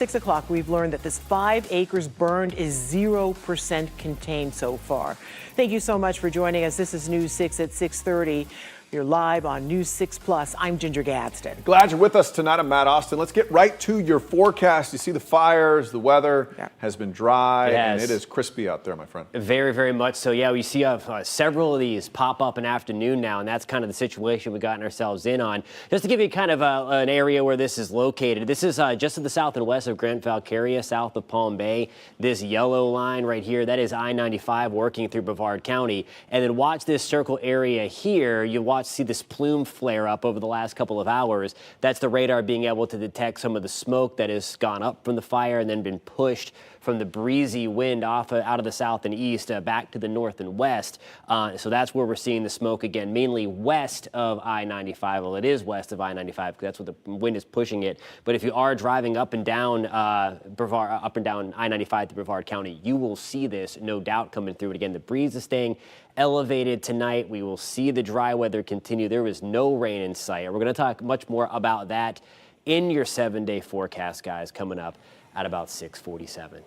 6 o'clock, we've learned that this 5 acres burned is 0% contained so far. Thank you so much for joining us. This is News 6 at 6:30. You're live on News 6 Plus. I'm Ginger Gadsden. Glad you're with us tonight. I'm Matt Austin. Let's get right to your forecast. You see the fires, the weather has been dry, and it is crispy out there, my friend. Very, very much so. Yeah, we see several of these pop up in afternoon now, and that's kind of the situation we've gotten ourselves in on. Just to give you kind of an area where this is located, this is just to the south and west of Grant Valkyria, south of Palm Bay. This yellow line right here, that is I-95 working through Brevard County. And then watch this circle area here. You see this plume flare up over the last couple of hours. That's the radar being able to detect some of the smoke that has gone up from the fire and then been pushed from the breezy wind out of the south and east back to the north and west. So that's where we're seeing the smoke again, mainly west of I-95. Well, it is west of I-95 because that's what the wind is pushing it. But if you are driving up and down I-95 to Brevard County, you will see this, no doubt, coming through. And again, the breeze is staying elevated tonight. We will see the dry weather continue. There is no rain in sight. We're going to talk much more about that in your 7-day forecast, guys, coming up at about 6:47.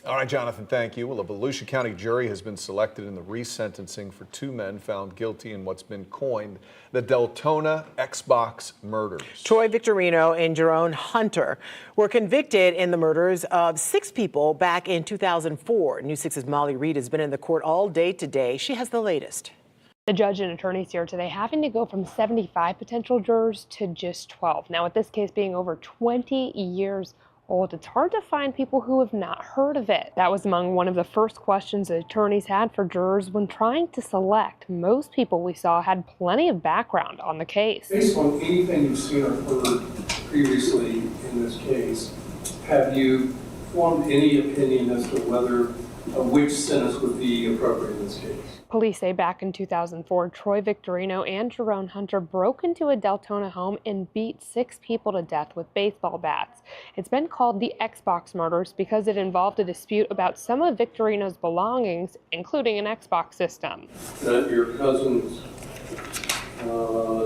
All right, Jonathan, thank you. Well, a Volusia County jury has been selected in the resentencing for 2 men found guilty in what's been coined the Deltona Xbox murders. Troy Victorino and Jerome Hunter were convicted in the murders of 6 people back in 2004. News 6's Molly Reed has been in the court all day today. She has the latest. The judge and attorneys here today having to go from 75 potential jurors to just 12. Now, with this case being over 20 years old, it's hard to find people who have not heard of it. That was among one of the first questions the attorneys had for jurors when trying to select. Most people we saw had plenty of background on the case. Based on anything you've seen or heard previously in this case, have you formed any opinion as to whether which sentence would be appropriate in this case? Police say back in 2004, Troy Victorino and Jerome Hunter broke into a Deltona home and beat 6 people to death with baseball bats. It's been called the Xbox murders because it involved a dispute about some of Victorino's belongings, including an Xbox system. That your cousins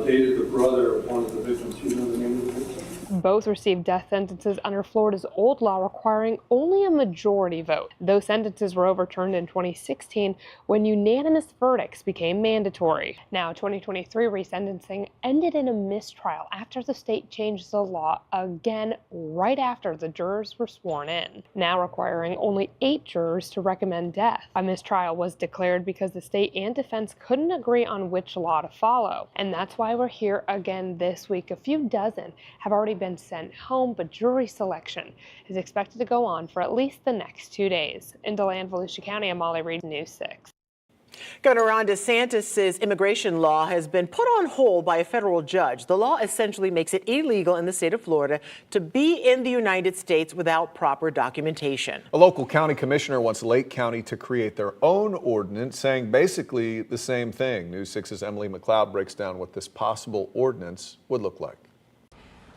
dated the brother of one of the victims. Do you know the name of the victim? Both received death sentences under Florida's old law requiring only a majority vote. Those sentences were overturned in 2016 when unanimous verdicts became mandatory. Now, 2023 resentencing ended in a mistrial after the state changed the law again right after the jurors were sworn in, now requiring only 8 jurors to recommend death. A mistrial was declared because the state and defense couldn't agree on which law to follow, and that's why we're here again this week. A few dozen have already been sent home, but jury selection is expected to go on for at least the next 2 days. In DeLand, Volusia County, I'm Molly Reed, News 6. Governor Ron DeSantis' immigration law has been put on hold by a federal judge. The law essentially makes it illegal in the state of Florida to be in the United States without proper documentation. A local county commissioner wants Lake County to create their own ordinance, saying basically the same thing. News 6's Emily McLeod breaks down what this possible ordinance would look like.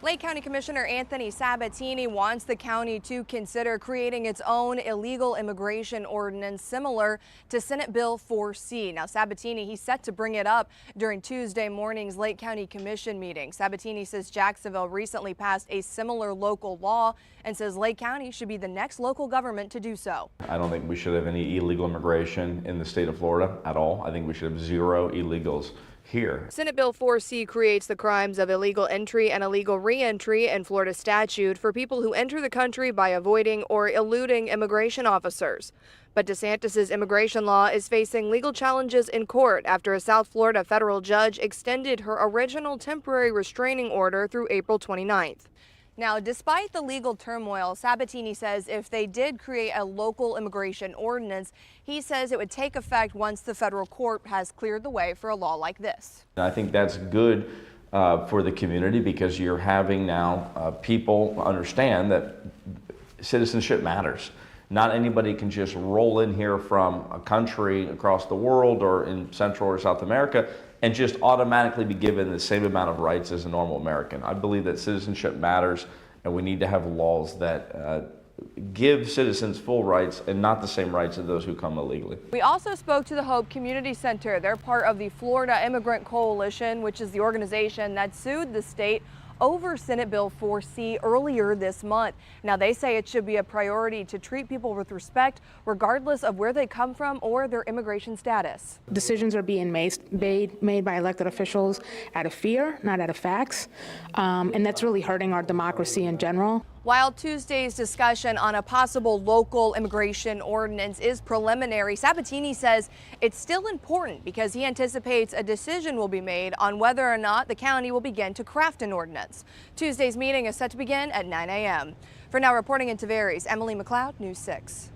Lake County Commissioner Anthony Sabatini wants the county to consider creating its own illegal immigration ordinance similar to Senate Bill 4C. Now, Sabatini, he's set to bring it up during Tuesday morning's Lake County Commission meeting. Sabatini says Jacksonville recently passed a similar local law and says Lake County should be the next local government to do so. I don't think we should have any illegal immigration in the state of Florida at all. I think we should have 0 illegals here. Senate Bill 4C creates the crimes of illegal entry and illegal re-entry in Florida statute for people who enter the country by avoiding or eluding immigration officers. But DeSantis' immigration law is facing legal challenges in court after a South Florida federal judge extended her original temporary restraining order through April 29th. Now, despite the legal turmoil, Sabatini says if they did create a local immigration ordinance, he says it would take effect once the federal court has cleared the way for a law like this. I think that's good for the community because you're having now people understand that citizenship matters. Not anybody can just roll in here from a country across the world or in Central or South America and just automatically be given the same amount of rights as a normal American. I believe that citizenship matters, and we need to have laws that give citizens full rights and not the same rights as those who come illegally. We also spoke to the Hope Community Center. They're part of the Florida Immigrant Coalition, which is the organization that sued the state over Senate Bill 4C earlier this month. Now, they say it should be a priority to treat people with respect, regardless of where they come from or their immigration status. Decisions are being made by elected officials out of fear, not out of facts, and that's really hurting our democracy in general. While Tuesday's discussion on a possible local immigration ordinance is preliminary, Sabatini says it's still important because he anticipates a decision will be made on whether or not the county will begin to craft an ordinance. Tuesday's meeting is set to begin at 9 a.m. For now, reporting in Tavares, Emily McLeod, News 6.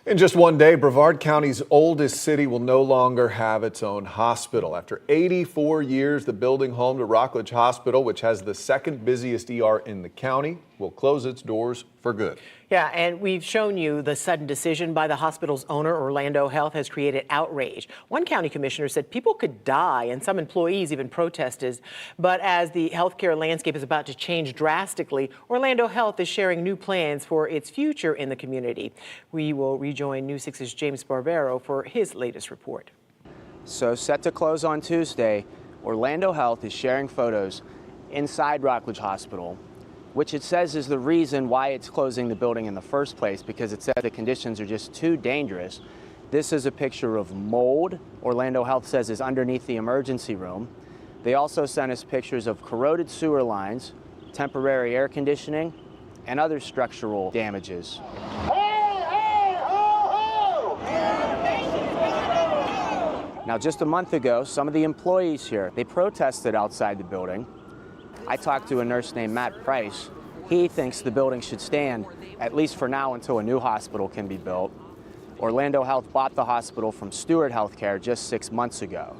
In just one day, Brevard County's oldest city will no longer have its own hospital. After 84 years, the building home to Rockledge Hospital, which has the second busiest ER in the county, will close its doors for good. Yeah, and we've shown you the sudden decision by the hospital's owner, Orlando Health, has created outrage. One county commissioner said people could die, and some employees even protested. But as the healthcare landscape is about to change drastically, Orlando Health is sharing new plans for its future in the community. We will rejoin News 6's James Barbero for his latest report. So set to close on Tuesday, Orlando Health is sharing photos inside Rockledge Hospital, which it says is the reason why it's closing the building in the first place, because it said the conditions are just too dangerous. This is a picture of mold Orlando Health says is underneath the emergency room. They also sent us pictures of corroded sewer lines, temporary air conditioning, and other structural damages. Now, just a month ago, some of the employees here, they protested outside the building. I talked to a nurse named Matt Price. He thinks the building should stand, at least for now, until a new hospital can be built. Orlando Health bought the hospital from Stewart Healthcare just 6 months ago.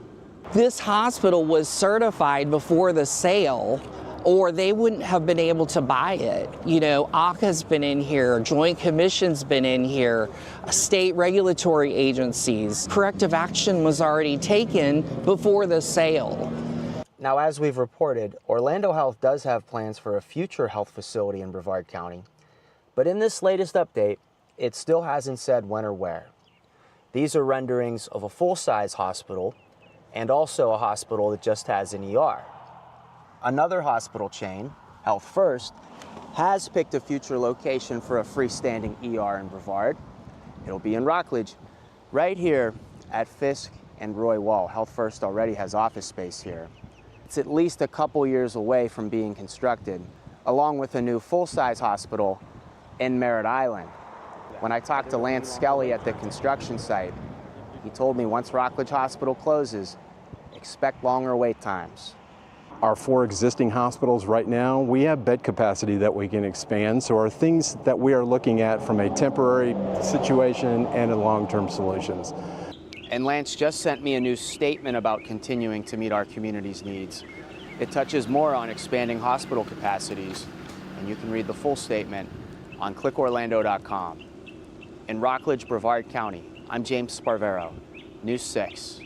This hospital was certified before the sale, or they wouldn't have been able to buy it. You know, ACA's been in here, Joint Commission's been in here, state regulatory agencies. Corrective action was already taken before the sale. Now, as we've reported, Orlando Health does have plans for a future health facility in Brevard County. But in this latest update, it still hasn't said when or where. These are renderings of a full-size hospital and also a hospital that just has an ER. Another hospital chain, Health First, has picked a future location for a freestanding ER in Brevard. It'll be in Rockledge, right here at Fisk and Roy Wall. Health First already has office space here. It's at least a couple years away from being constructed, along with a new full-size hospital in Merritt Island. When I talked to Lance Skelly at the construction site, he told me once Rockledge Hospital closes, expect longer wait times. Our 4 existing hospitals right now, we have bed capacity that we can expand, so are things that we are looking at from a temporary situation and in long-term solutions. And Lance just sent me a new statement about continuing to meet our community's needs. It touches more on expanding hospital capacities, and you can read the full statement on clickorlando.com. In Rockledge, Brevard County, I'm James Sparvero, News 6.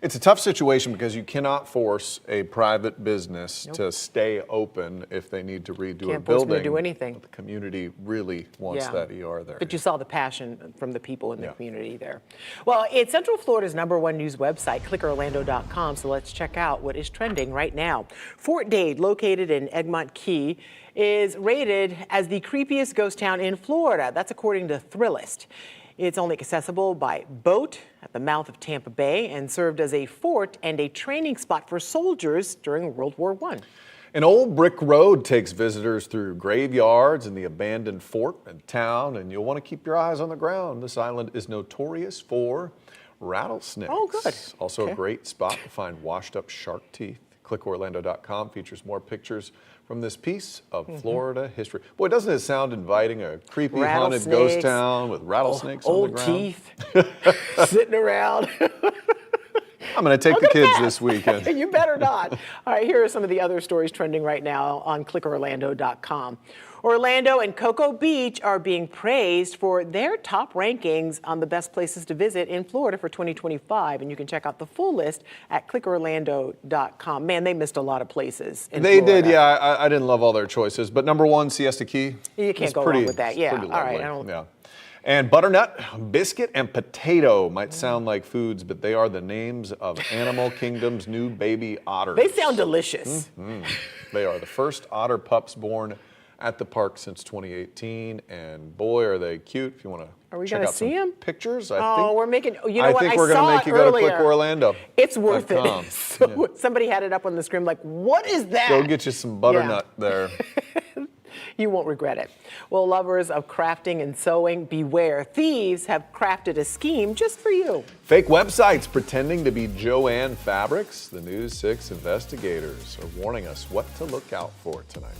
It's a tough situation because you cannot force a private business to stay open if they need to redo a building. Can't force them to do anything. But the community really wants that ER there. But you saw the passion from the people in the community there. Well, it's Central Florida's #1 news website, clickorlando.com, so let's check out what is trending right now. Fort Dade, located in Egmont Key, is rated as the creepiest ghost town in Florida. That's according to Thrillist. It's only accessible by boat at the mouth of Tampa Bay and served as a fort and a training spot for soldiers during World War I. An old brick road takes visitors through graveyards and the abandoned fort and town, and you'll want to keep your eyes on the ground. This island is notorious for rattlesnakes. Oh, good. Also a great spot to find washed up shark teeth. ClickOrlando.com features more pictures from this piece of Florida history. Boy, doesn't it sound inviting? A creepy haunted ghost town with rattlesnakes on the ground. Old teeth sitting around. I'm going to take the kids this weekend. You better not. All right, here are some of the other stories trending right now on clickorlando.com. Orlando and Cocoa Beach are being praised for their top rankings on the best places to visit in Florida for 2025. And you can check out the full list at clickorlando.com. Man, they missed a lot of places in They Florida. did, yeah. I didn't love all their choices. But #1, Siesta Key. You can't go wrong with that. Yeah, all right. And butternut, biscuit, and potato might sound like foods, but they are the names of Animal Kingdom's new baby otters. They sound delicious. They are the first otter pups born at the park since 2018, and boy, are they cute. If you want to check out some pictures, We're making. You know I what? think we're going to make you go to Click Orlando. It's worth it. So somebody had it up on the screen, like, what is that? Go get you some butternut there. You won't regret it. Well, lovers of crafting and sewing, beware. Thieves have crafted a scheme just for you. Fake websites pretending to be Joann Fabrics. The News 6 investigators are warning us what to look out for tonight.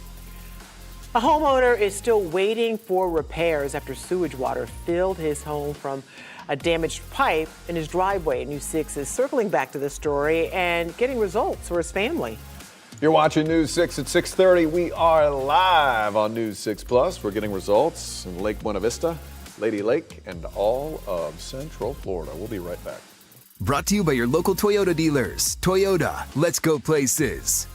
A homeowner is still waiting for repairs after sewage water filled his home from a damaged pipe in his driveway. News 6 is circling back to the story and getting results for his family. You're watching News 6 at 6:30. We are live on News 6 Plus. We're getting results in Lake Buena Vista, Lady Lake, and all of Central Florida. We'll be right back. Brought to you by your local Toyota dealers. Toyota, let's go places.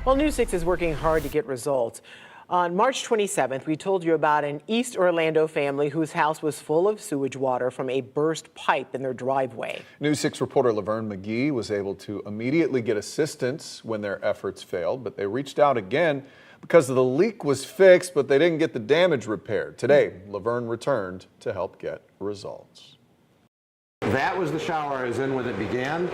Well, News 6 is working hard to get results. On March 27th, we told you about an East Orlando family whose house was full of sewage water from a burst pipe in their driveway. News 6 reporter Laverne McGee was able to immediately get assistance when their efforts failed, but they reached out again because the leak was fixed, but they didn't get the damage repaired. Today, Laverne returned to help get results. That was the shower I was in when it began.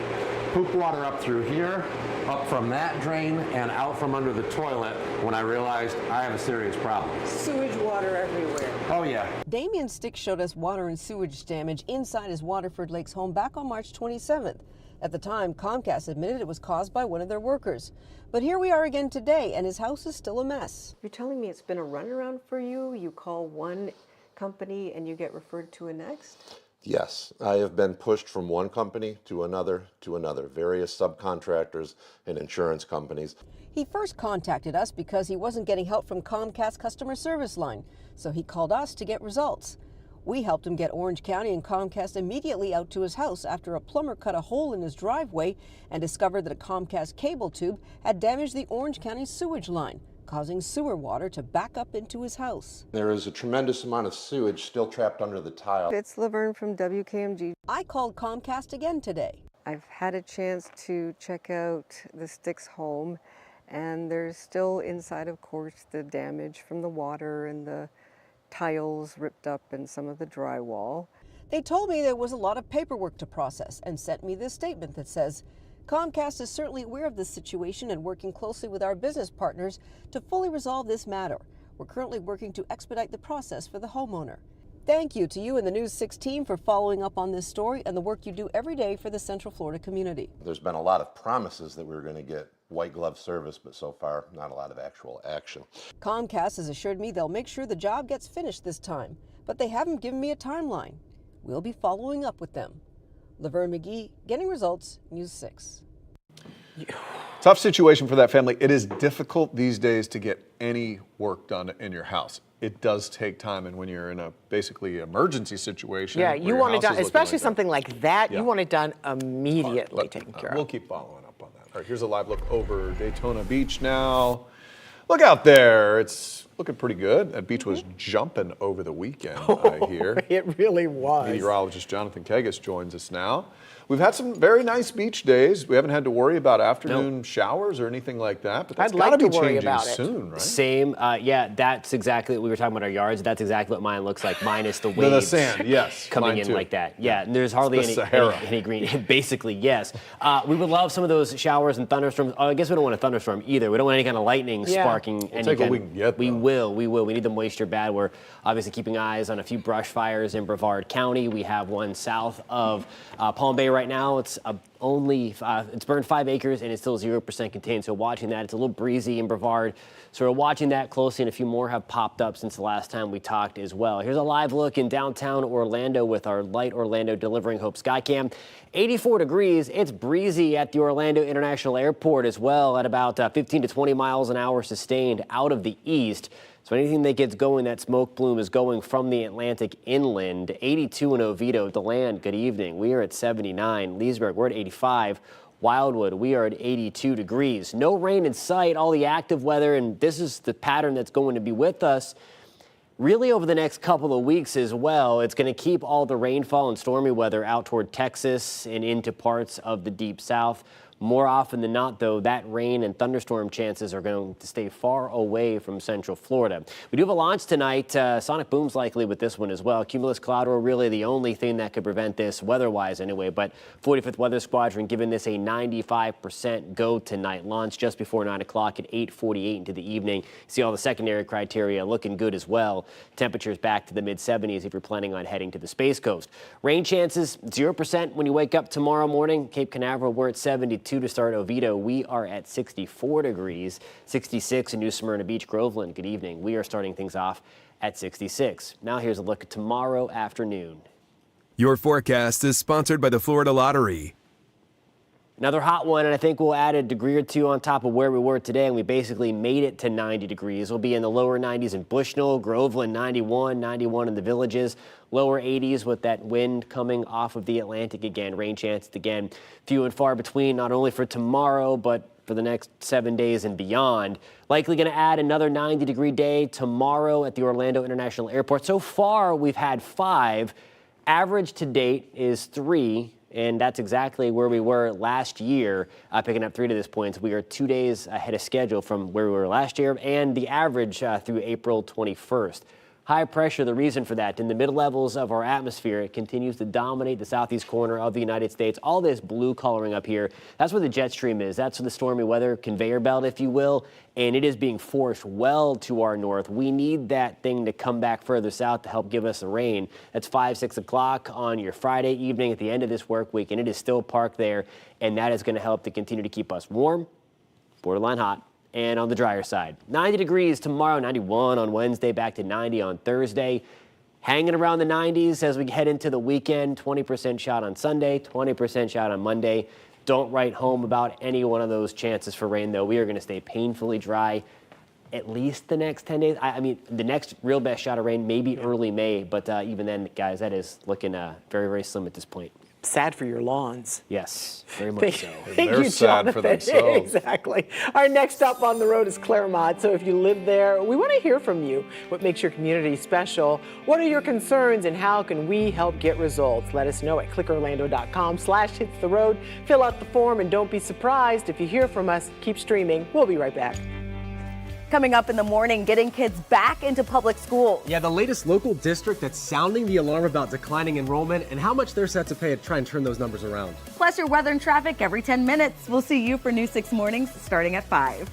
Poop water up through here, up from that drain, and out from under the toilet when I realized I have a serious problem. Sewage water everywhere. Oh yeah. Damian Stick showed us water and sewage damage inside his Waterford Lakes home back on March 27th. At the time, Comcast admitted it was caused by one of their workers. But here we are again today, and his house is still a mess. You're telling me it's been a runaround for you? You call one company and you get referred to a next? Yes, I have been pushed from one company to another, various subcontractors and insurance companies. He first contacted us because he wasn't getting help from Comcast customer service line, so he called us to get results. We helped him get Orange County and Comcast immediately out to his house after a plumber cut a hole in his driveway and discovered that a Comcast cable tube had damaged the Orange County sewage line, causing sewer water to back up into his house. There is a tremendous amount of sewage still trapped under the tile. It's Laverne from WKMG. I called Comcast again today. I've had a chance to check out the Sticks home, and there's still inside, of course, the damage from the water and the tiles ripped up and some of the drywall. They told me there was a lot of paperwork to process and sent me this statement that says, Comcast is certainly aware of this situation and working closely with our business partners to fully resolve this matter. We're currently working to expedite the process for the homeowner. Thank you to you and the News 6 team for following up on this story and the work you do every day for the Central Florida community. There's been a lot of promises that we were going to get white glove service, but so far not a lot of actual action. Comcast has assured me they'll make sure the job gets finished this time, but they haven't given me a timeline. We'll be following up with them. Laverne McGee, Getting Results, News 6. Tough situation for that family. It is difficult these days to get any work done in your house. It does take time, and when you're in a basically emergency situation, Yeah, where you your want it house done, is looking especially like that. something like that, Yeah. you want it done immediately taken care We'll of. keep following up on that. All right, here's a live look over Daytona Beach now. Look out there. It's looking pretty good. That beach was jumping over the weekend, I hear. It really was. Meteorologist Jonathan Kegas joins us now. We've had some very nice beach days. We haven't had to worry about afternoon showers or anything like that, but that's I'd got like to to be worry changing about it. soon, right? Same. Yeah, that's exactly what we were talking about our yards. That's exactly what mine looks like, minus the waves The sand, yes. coming mine in too. like that. Yeah, and there's hardly It's the any Sahara. green. Basically, yes. We would love some of those showers and thunderstorms. I guess we don't want a thunderstorm either. We don't want any kind of lightning Yeah. sparking. We'll any take what kind- we can get, We though. will. We need the moisture bad. We're obviously keeping eyes on a few brush fires in Brevard County. We have one south of Palm Bay right now. It's it's burned 5 acres and it's still 0% contained. So watching that, it's a little breezy in Brevard. So we're watching that closely, and a few more have popped up since the last time we talked as well. Here's a live look in downtown Orlando with our Light Orlando Delivering Hope Skycam. 84 degrees. It's breezy at the Orlando International Airport as well at about 15 to 20 miles an hour sustained out of the east. So anything that gets going, that smoke plume is going from the Atlantic inland. 82 in Oviedo. DeLand, good evening. We are at 79. Leesburg, we're at 85. Wildwood, we are at 82 degrees. No rain in sight, all the active weather, and this is the pattern that's going to be with us really over the next couple of weeks as well. It's going to keep all the rainfall and stormy weather out toward Texas and into parts of the deep south. More often than not, though, that rain and thunderstorm chances are going to stay far away from Central Florida. We do have a launch tonight. Sonic boom's likely with this one as well. Cumulus cloud are really the only thing that could prevent this weather-wise anyway. But 45th Weather Squadron giving this a 95% go tonight. Launch just before 9 o'clock at 8:48 into the evening. See all the secondary criteria looking good as well. Temperatures back to the mid-70s if you're planning on heading to the Space Coast. Rain chances 0% when you wake up tomorrow morning. Cape Canaveral, we're at 72 to start. Oviedo, we are at 64 degrees. 66 in New Smyrna Beach. Groveland, good evening. We are starting things off at 66. Now here's a look at tomorrow afternoon. Your forecast is sponsored by the Florida Lottery. Another hot one, and I think we'll add a degree or two on top of where we were today, and we basically made it to 90 degrees. We'll be in the lower 90s in Bushnell, Groveland, 91 in the Villages, lower 80s with that wind coming off of the Atlantic again. Rain chances again, few and far between, not only for tomorrow, but for the next 7 days and beyond. Likely going to add another 90-degree day tomorrow at the Orlando International Airport. So far, we've had 5. Average to date is 3. And that's exactly where we were last year, picking up 3 to this point. So we are 2 days ahead of schedule from where we were last year and the average through April 21st. High pressure, the reason for that, in the mid levels of our atmosphere, it continues to dominate the southeast corner of the United States. All this blue coloring up here, that's where the jet stream is. That's the stormy weather conveyor belt, if you will, and it is being forced well to our north. We need that thing to come back further south to help give us the rain. That's 5, 6 o'clock on your Friday evening at the end of this work week, and it is still parked there, and that is going to help to continue to keep us warm, borderline hot, and on the drier side. 90 degrees tomorrow, 91 on Wednesday, back to 90 on Thursday. Hanging around the 90s as we head into the weekend. 20% shot on Sunday, 20% shot on Monday. Don't write home about any one of those chances for rain, though. We are going to stay painfully dry at least the next 10 days. I mean, the next real best shot of rain may be early May, but even then, guys, that is looking very, very slim at this point. Sad for your lawns. Yes, very much so. Thank They're you, sad for Jonathan. themselves. Exactly. Our next up on the road is Claremont. So if you live there, we want to hear from you. What makes your community special? What are your concerns and how can we help get results? Let us know at clickorlando.com/hitstheroad. Fill out the form and don't be surprised if you hear from us. Keep streaming. We'll be right back. Coming up in the morning, getting kids back into public schools. Yeah, the latest local district that's sounding the alarm about declining enrollment and how much they're set to pay to try and turn those numbers around. Plus your weather and traffic every 10 minutes. We'll see you for News 6 Mornings starting at 5.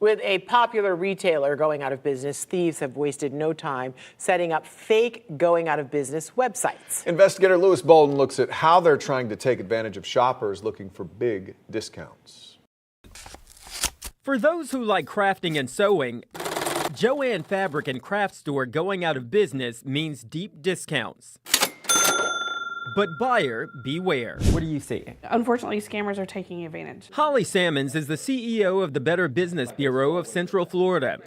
With a popular retailer going out of business, thieves have wasted no time setting up fake going out of business websites. Investigator Louis Bolden looks at how they're trying to take advantage of shoppers looking for big discounts. For those who like crafting and sewing, Joann Fabric and Craft Store going out of business means deep discounts. But buyer, beware. What do you see? Unfortunately, scammers are taking advantage. Holly Sammons is the CEO of the Better Business Bureau of Central Florida.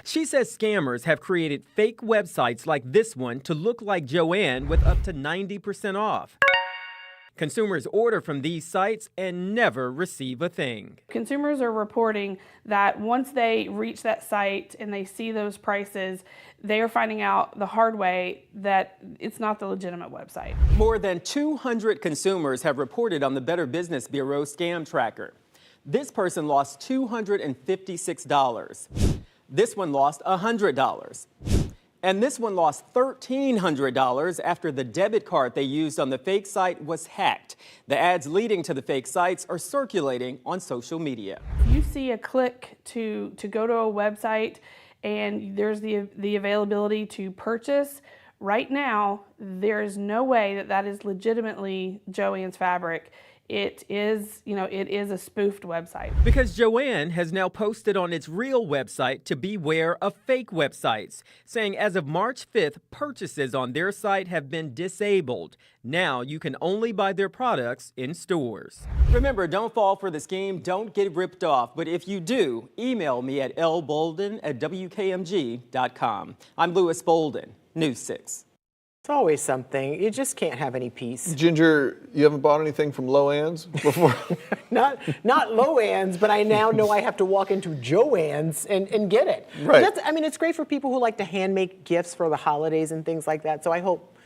She says scammers have created fake websites like this one to look like Joann with up to 90% off. Consumers order from these sites and never receive a thing. Consumers are reporting that once they reach that site and they see those prices, they are finding out the hard way that it's not the legitimate website. More than 200 consumers have reported on the Better Business Bureau scam tracker. This person lost $256. This one lost $100. And this one lost $1,300 after the debit card they used on the fake site was hacked. The ads leading to the fake sites are circulating on social media. You see a click to go to a website and there's the availability to purchase. Right now, there is no way that that is legitimately Joann's Fabric. It is, it is a spoofed website. Because Joann has now posted on its real website to beware of fake websites, saying as of March 5th, purchases on their site have been disabled. Now you can only buy their products in stores. Remember, don't fall for the scheme, don't get ripped off, but if you do, email me at lbolden@wkmg.com. I'm Louis Bolden, News 6. It's always something. You just can't have any peace. Ginger, you haven't bought anything from Loann's before? Not Loann's, but I now know I have to walk into Joann's and get it. Right. It's great for people who like to hand make gifts for the holidays and things like that. So I hope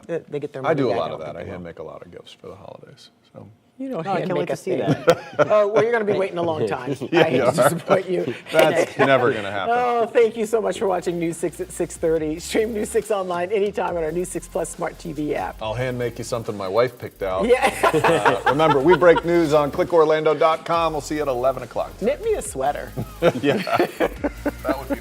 that they get their money I do a back. lot of that. I hand make a lot of gifts for the holidays. So. You know, I can't wait to see that. Oh, well, you're going to be waiting a long time. I hate to disappoint you. That's never going to happen. Oh, thank you so much for watching News 6 at 6:30. Stream News 6 online anytime on our News 6 Plus Smart TV app. I'll hand make you something my wife picked out. Yeah. Remember, we break news on clickorlando.com. We'll see you at 11 o'clock. Knit me a sweater. Yeah. That would be